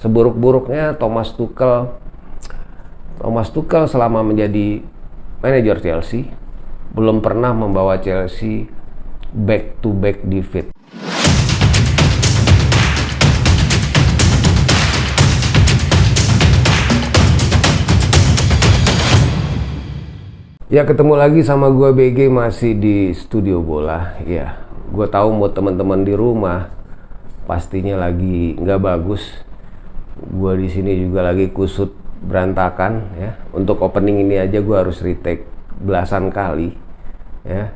Seburuk-buruknya Thomas Tuchel selama menjadi manajer Chelsea belum pernah membawa Chelsea back to back defeat. Ya, ketemu lagi sama gue BG, masih di Studio Bola. Ya, gue tahu buat teman-teman di rumah pastinya lagi nggak bagus. Gue di sini juga lagi kusut berantakan ya. Untuk opening ini aja gue harus retake belasan kali ya.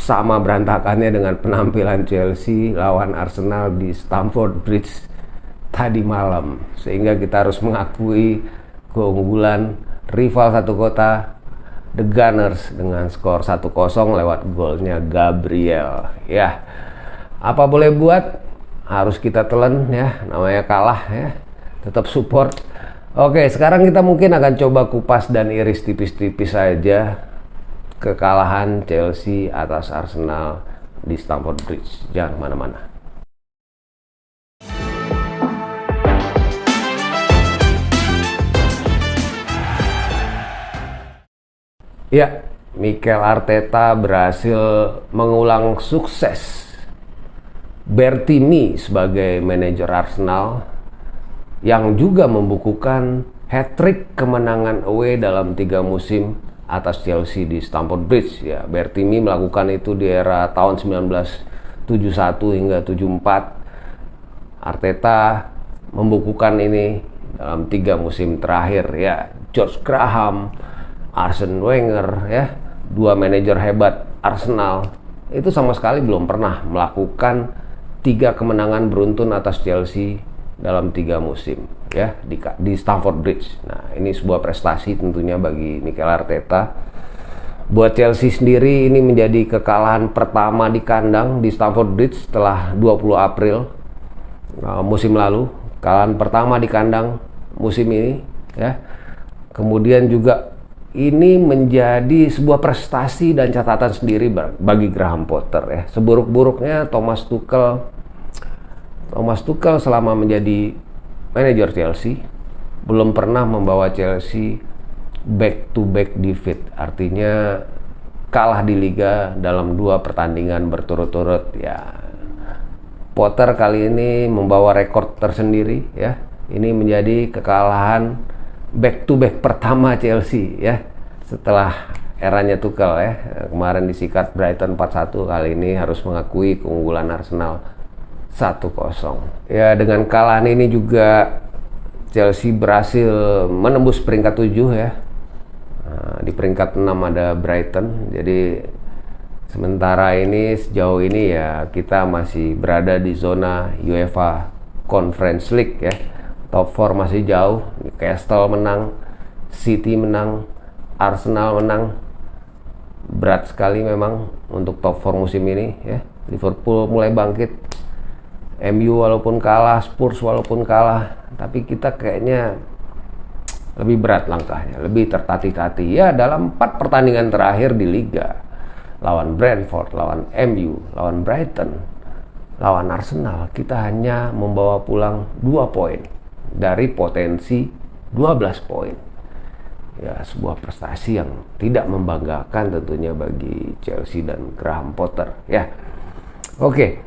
Sama berantakannya dengan penampilan Chelsea lawan Arsenal di Stamford Bridge tadi malam, sehingga kita harus mengakui keunggulan rival satu kota, The Gunners, dengan skor 1-0 lewat golnya Gabriel. Ya, apa boleh buat, harus kita telan ya, namanya kalah ya, tetap support. Oke, sekarang kita mungkin akan coba kupas dan iris tipis-tipis saja kekalahan Chelsea atas Arsenal di Stamford Bridge. Jangan kemana-mana. Ya, Mikel Arteta berhasil mengulang sukses Bertimi sebagai manajer Arsenal, yang juga membukukan hat-trick kemenangan away dalam 3 musim atas Chelsea di Stamford Bridge. Ya, Bertimi melakukan itu di era tahun 1971 hingga 74. Arteta membukukan ini dalam 3 musim terakhir ya. George Graham, Arsene Wenger ya, 2 manajer hebat Arsenal itu sama sekali belum pernah melakukan 3 kemenangan beruntun atas Chelsea dalam 3 musim ya di Stamford Bridge. Nah, ini sebuah prestasi tentunya bagi Mikel Arteta. Buat Chelsea sendiri, ini menjadi kekalahan pertama di kandang di Stamford Bridge setelah 20 April musim lalu. Kekalahan pertama di kandang musim ini ya. Kemudian juga ini menjadi sebuah prestasi dan catatan sendiri bagi Graham Potter ya. Seburuk-buruknya Thomas Tuchel selama menjadi manajer Chelsea belum pernah membawa Chelsea back to back defeat. Artinya kalah di liga dalam 2 pertandingan berturut-turut ya. Potter kali ini membawa rekor tersendiri ya. Ini menjadi kekalahan back to back pertama Chelsea ya, setelah eranya Tuchel ya. Kemarin disikat Brighton 4-1, kali ini harus mengakui keunggulan Arsenal 1-0. Ya, dengan kekalahan ini juga Chelsea berhasil menembus peringkat 7 ya. Nah, di peringkat 6 ada Brighton. Jadi sementara ini, sejauh ini ya, kita masih berada di zona UEFA Conference League ya. Top 4 masih jauh. Newcastle menang, City menang, Arsenal menang. Berat sekali memang untuk top 4 musim ini ya. Liverpool mulai bangkit, MU walaupun kalah, Spurs walaupun kalah, tapi kita kayaknya lebih berat langkahnya, lebih tertati-tati ya. Dalam 4 pertandingan terakhir di Liga, lawan Brentford, lawan MU, lawan Brighton, lawan Arsenal, kita hanya membawa pulang 2 poin dari potensi 12 poin. Ya, sebuah prestasi yang tidak membanggakan tentunya bagi Chelsea dan Graham Potter ya. Oke.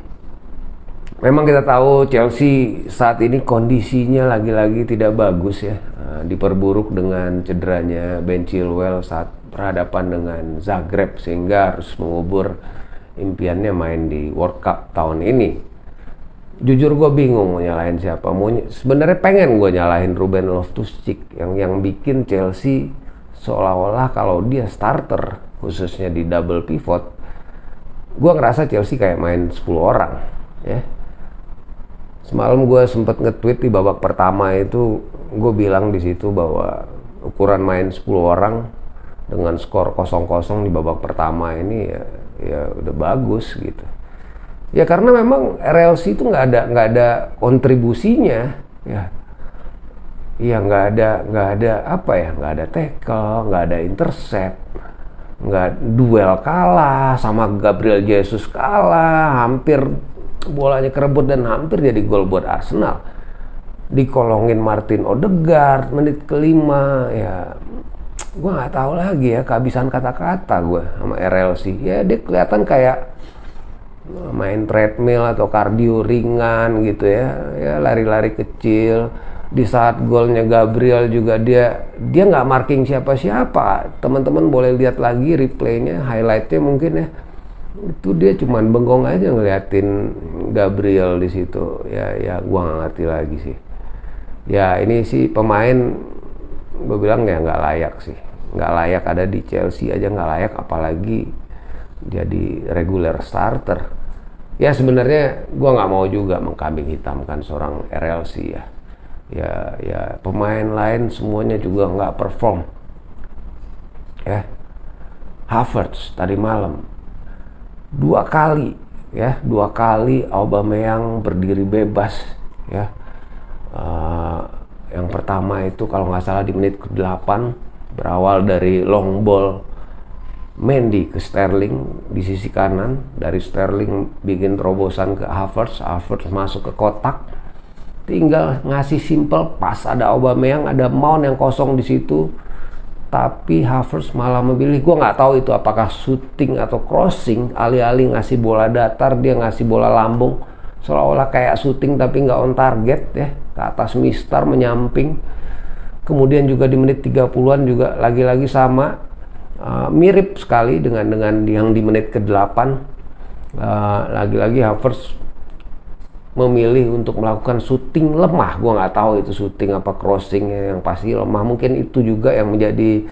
Memang kita tahu Chelsea saat ini kondisinya lagi-lagi tidak bagus ya. Diperburuk dengan cederanya Ben Chilwell saat berhadapan dengan Zagreb, sehingga harus mengubur impiannya main di World Cup tahun ini. Jujur gue bingung mau nyalahin siapa. Sebenarnya pengen gue nyalahin Ruben Loftus-Cheek yang bikin Chelsea seolah-olah kalau dia starter, khususnya di double pivot, gue ngerasa Chelsea kayak main 10 orang ya. Semalam gue sempet nge-tweet di babak pertama itu, gue bilang di situ bahwa ukuran main 10 orang dengan skor 0-0 di babak pertama ini ya udah bagus gitu. Ya karena memang RLC itu nggak ada kontribusinya ya. Iya, nggak ada apa ya, nggak ada tackle, nggak ada intercept, nggak duel kalah sama Gabriel Jesus, kalah hampir bolanya kerebut dan hampir jadi gol buat Arsenal. dikolongin Martin Odegaard menit kelima. Ya gue nggak tahu lagi ya, kehabisan kata-kata gue sama RLC. Ya dia kelihatan kayak main treadmill atau kardio ringan gitu ya, ya lari-lari kecil. Di saat golnya Gabriel juga dia nggak marking siapa-siapa. Teman-teman boleh lihat lagi replaynya, highlightnya mungkin ya. Itu dia cuman bengong aja ngeliatin Gabriel di situ. Ya gua nggak ngerti lagi sih. Ya ini sih pemain gue bilang ya nggak layak sih, nggak layak ada di Chelsea aja nggak layak, apalagi jadi regular starter. Ya sebenarnya gue nggak mau juga mengkambing hitamkan seorang RLC ya. Ya pemain lain semuanya juga nggak perform. Ya, Havertz tadi malam dua kali Aubameyang berdiri bebas ya. Yang pertama itu kalau nggak salah di menit ke-8 berawal dari long ball Mendy ke Sterling di sisi kanan, dari Sterling bikin terobosan ke Havertz masuk ke kotak, tinggal ngasih simple pas, ada Aubameyang, ada Mount yang kosong di situ, tapi Havertz malah memilih, gue nggak tahu itu apakah shooting atau crossing, alih-alih ngasih bola datar dia ngasih bola lambung, seolah-olah kayak shooting tapi nggak on target ya, ke atas mistar menyamping. Kemudian juga di menit 30-an juga lagi-lagi sama, mirip sekali dengan yang di menit ke-8. Lagi-lagi Havertz memilih untuk melakukan shooting lemah. Gue nggak tahu itu shooting apa crossing, yang pasti lemah. Mungkin itu juga yang menjadi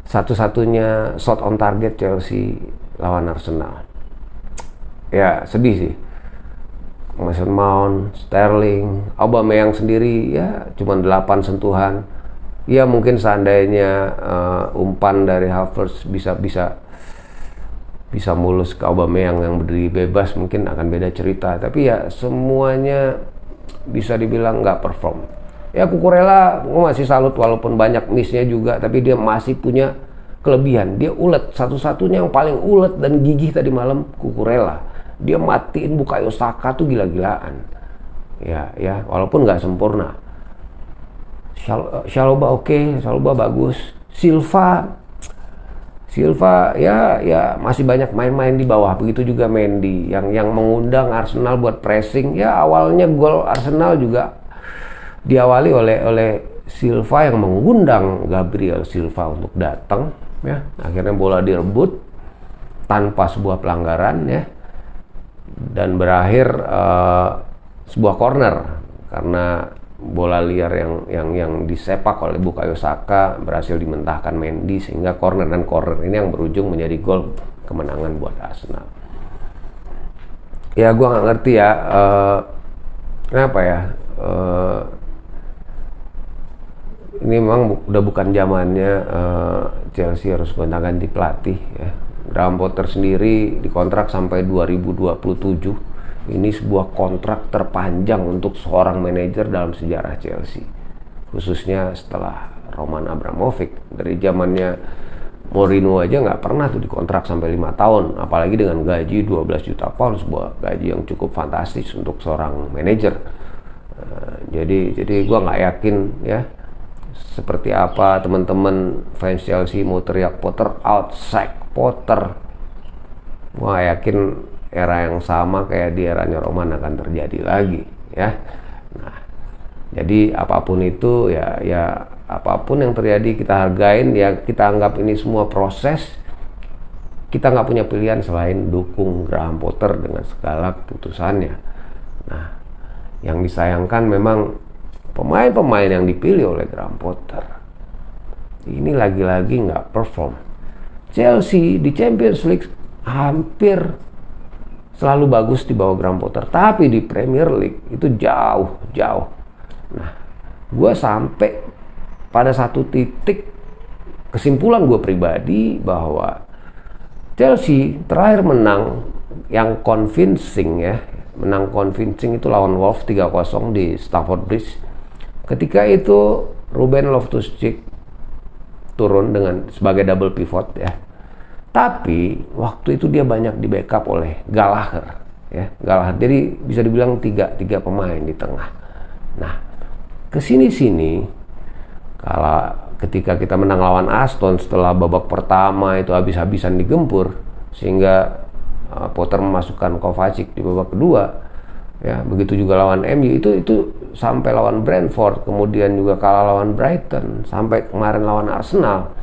satu-satunya shot on target Chelsea lawan Arsenal. Ya sedih sih. Mason Mount, Sterling, Aubameyang sendiri ya cuma 8 sentuhan. Ya mungkin seandainya umpan dari Havertz bisa mulus ke Aubameyang yang berdiri bebas, mungkin akan beda cerita. Tapi ya semuanya bisa dibilang nggak perform. Ya Cucurella gue masih salut walaupun banyak missnya juga, tapi dia masih punya kelebihan. Dia ulet, satu-satunya yang paling ulet dan gigih tadi malam Cucurella. Dia matiin Bukayo Saka tuh gila-gilaan. Ya walaupun nggak sempurna. Chalobah oke, Chalobah bagus. Silva ya masih banyak main-main di bawah. Begitu juga Mendy yang mengundang Arsenal buat pressing. Ya awalnya gol Arsenal juga diawali oleh Silva yang mengundang Gabriel Silva untuk datang ya. Akhirnya bola direbut tanpa sebuah pelanggaran ya. Dan berakhir sebuah corner karena bola liar yang disepak oleh Bukayo Saka berhasil dimentahkan Mendy, sehingga corner ini yang berujung menjadi gol kemenangan buat Arsenal. Ya gue nggak ngerti ya kenapa ya ini memang udah bukan zamannya Chelsea harus gonta-ganti pelatih ya. Graham Potter sendiri dikontrak sampai 2027. Ini sebuah kontrak terpanjang untuk seorang manajer dalam sejarah Chelsea, khususnya setelah Roman Abramovich. Dari zamannya Mourinho aja nggak pernah tuh dikontrak sampai 5 tahun, apalagi dengan gaji 12 juta pound, sebuah gaji yang cukup fantastis untuk seorang manajer. Jadi gue nggak yakin ya seperti apa teman-teman fans Chelsea mau teriak Potter out, sack Potter. Gue nggak yakin era yang sama kayak di eranya Roman akan terjadi lagi ya. Nah, jadi apapun itu ya apapun yang terjadi kita hargain ya, kita anggap ini semua proses. Kita nggak punya pilihan selain dukung Graham Potter dengan segala keputusannya. Nah, yang disayangkan memang pemain-pemain yang dipilih oleh Graham Potter ini lagi-lagi nggak perform. Chelsea di Champions League hampir selalu bagus di bawah Graham Potter, tapi di Premier League itu jauh. Nah, gue sampai pada satu titik kesimpulan gue pribadi bahwa Chelsea terakhir menang yang convincing ya, menang convincing itu lawan Wolves 3-0 di Stamford Bridge. Ketika itu Ruben Loftus-Cheek turun sebagai double pivot ya. Tapi waktu itu dia banyak di backup oleh Gallagher ya. Jadi bisa dibilang tiga pemain di tengah. Nah, kesini-sini, kalau ketika kita menang lawan Aston setelah babak pertama itu habis-habisan digempur, sehingga Potter memasukkan Kovacic di babak kedua, ya begitu juga lawan MU itu sampai lawan Brentford, kemudian juga kalah lawan Brighton, sampai kemarin lawan Arsenal,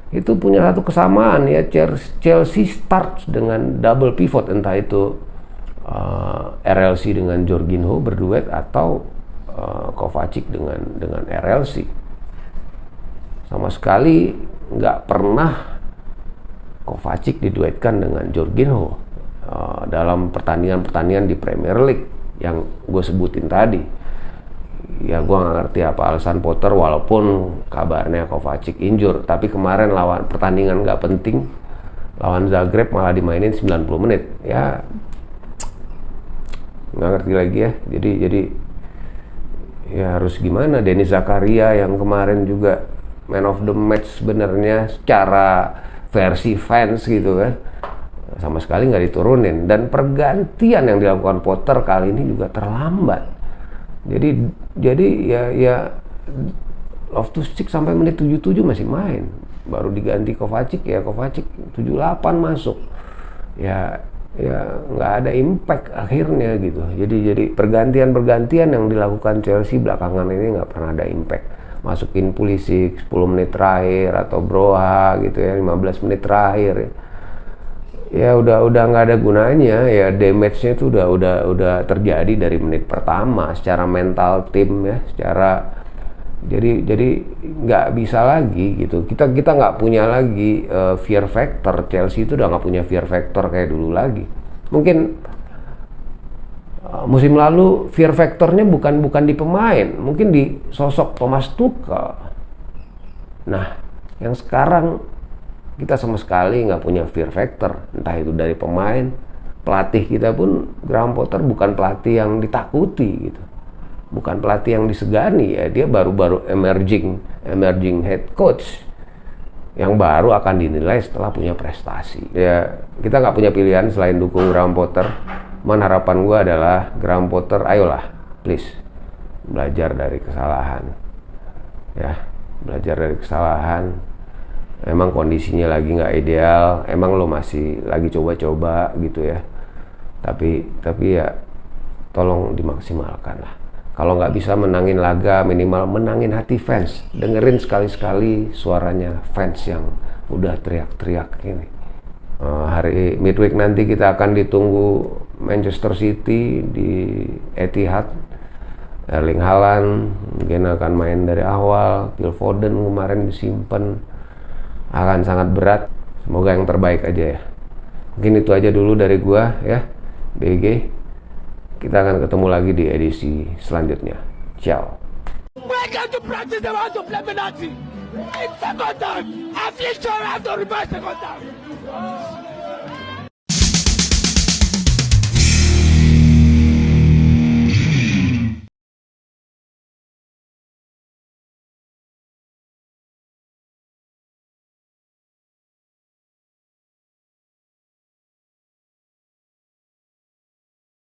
itu punya satu kesamaan ya. Chelsea start dengan double pivot, entah itu RLC dengan Jorginho berduet atau Kovacic dengan RLC. Sama sekali nggak pernah Kovacic diduetkan dengan Jorginho dalam pertandingan-pertandingan di Premier League yang gue sebutin tadi. Ya gue nggak ngerti apa alasan Potter, walaupun kabarnya Kovacic injur, tapi kemarin lawan pertandingan nggak penting lawan Zagreb malah dimainin 90 menit. Ya nggak ngerti lagi ya. Jadi ya harus gimana? Denis Zakaria yang kemarin juga man of the match sebenarnya secara versi fans gitu kan, sama sekali nggak diturunin. Dan pergantian yang dilakukan Potter kali ini juga terlambat. Jadi ya Loftus-Cheek sampai menit 77 masih main, baru diganti Kovacic, ya Kovacic 78 masuk. Ya nggak ada impact akhirnya gitu. Jadi pergantian yang dilakukan Chelsea belakangan ini nggak pernah ada impact. Masukin Pulisic 10 menit terakhir atau Broha gitu ya 15 menit terakhir. Ya udah nggak ada gunanya. Ya damage-nya itu udah terjadi dari menit pertama secara mental tim ya, secara jadi nggak bisa lagi gitu. Kita nggak punya lagi fear factor. Chelsea itu udah nggak punya fear factor kayak dulu lagi. Mungkin musim lalu fear factornya bukan di pemain, mungkin di sosok Thomas Tuchel. Nah, yang sekarang kita sama sekali nggak punya fear factor, entah itu dari pemain, pelatih kita pun. Graham Potter bukan pelatih yang ditakuti gitu, bukan pelatih yang disegani ya. Dia baru emerging head coach yang baru akan dinilai setelah punya prestasi. Ya kita nggak punya pilihan selain dukung Graham Potter. Harapan gue adalah Graham Potter, ayolah please belajar dari kesalahan ya, belajar dari kesalahan. Emang kondisinya lagi nggak ideal, emang lo masih lagi coba-coba gitu ya, tapi ya tolong dimaksimalkan lah. Kalau nggak bisa menangin laga, minimal menangin hati fans. Dengerin sekali-sekali suaranya fans yang udah teriak-teriak ini. Hari midweek nanti kita akan ditunggu Manchester City di Etihad. Erling Haaland mungkin akan main dari awal. Phil Foden kemarin disimpan, akan sangat berat. Semoga yang terbaik aja ya. Mungkin itu aja dulu dari gua ya, BG. Kita akan ketemu lagi di edisi selanjutnya. Ciao. Welcome to practice the round of penalty. In second time, I feel sure I have to reverse second time.